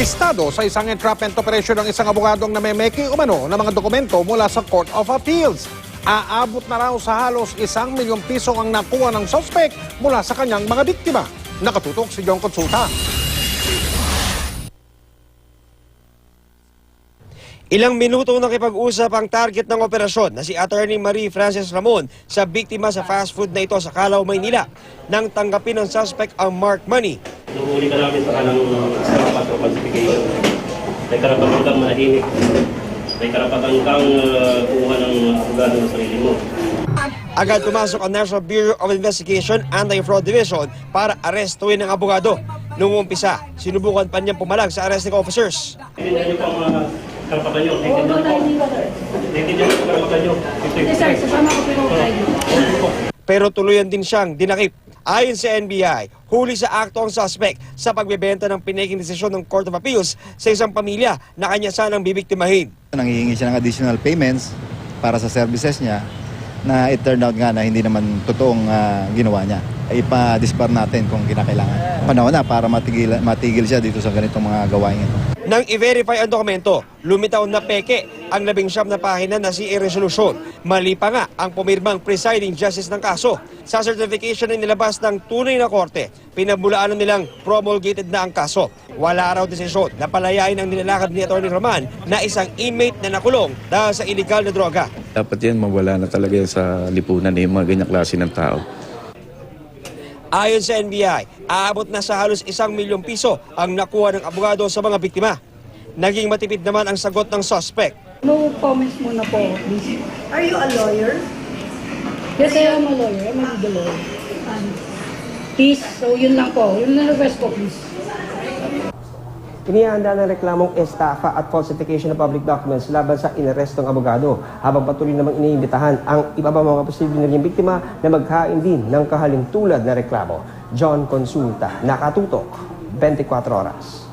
Listado sa isang entrapment operation ng isang abogadong namemeki umano ng mga dokumento mula sa Court of Appeals. Aabot na raw sa halos 1 milyong piso ang nakuha ng suspect mula sa kanyang mga biktima. Nakatutok si John Consulta. Ilang minuto nakipag-usap ang target ng operasyon na si Attorney Marie Frances Ramon sa biktima sa fast food na ito sa Calao, Maynila nang tanggapin ng suspect ang marked money. Nahuli ka namin sa kanang salamat o falsification. May karapatan kang manahimik. May karapatan kang kuha ng abogado ng sarili mo. Agad pumasok ang National Bureau of Investigation Anti-Fraud Division para arestuin ang abogado. Noong umpisa, sinubukan pa niyang pumalag sa arresting officers. Naiintindihan niyo po ang karapatan niyo. Naiintindihan niyo po ang karapatan niyo. Sir, sasama ko po. Pero tuluyan din siyang dinakip. Ayon sa NBI, huli sa akto ang suspect sa pagbebenta ng pinaking desisyon ng Court of Appeals sa isang pamilya na kanya sanang bibiktimahin. Nanghihingi siya ng additional payments para sa services niya na it turned out nga na hindi naman totoong ginawa niya. Ipa-dispar natin kung kinakailangan. Panahon na para matigil siya dito sa ganitong mga gawain ito. Nang i-verify ang dokumento, lumitaw na peke ang 19 na pahina na CA resolution. Mali pa nga ang pumirmang presiding justice ng kaso. Sa certification na nilabas ng tunay na korte, pinabulaan nilang promulgated na ang kaso. Wala raw desisyon na palayain ang nilalakad ni Atty. Roman na isang inmate na nakulong dahil sa illegal na droga. Dapat yan mawala na talaga sa lipunan yung mga ganyang klase ng tao. Ayon sa NBI, aabot na sa halos 1 milyong piso ang nakuha ng abogado sa mga biktima. Naging matipid naman ang sagot ng suspect. No comments muna po, please. Are you a lawyer? Yes, I am a lawyer. I'm a legal lawyer. Please, so yun lang po. Yun lang request po, please. Inihanda ng reklamong estafa at falsification of public documents laban sa inarestong abogado habang patuloy namang iniimbitahan ang iba pa mga posibleng naging biktima na maghain din ng kahalintulad na reklamo. John Consulta, Nakatutok, 24 Oras.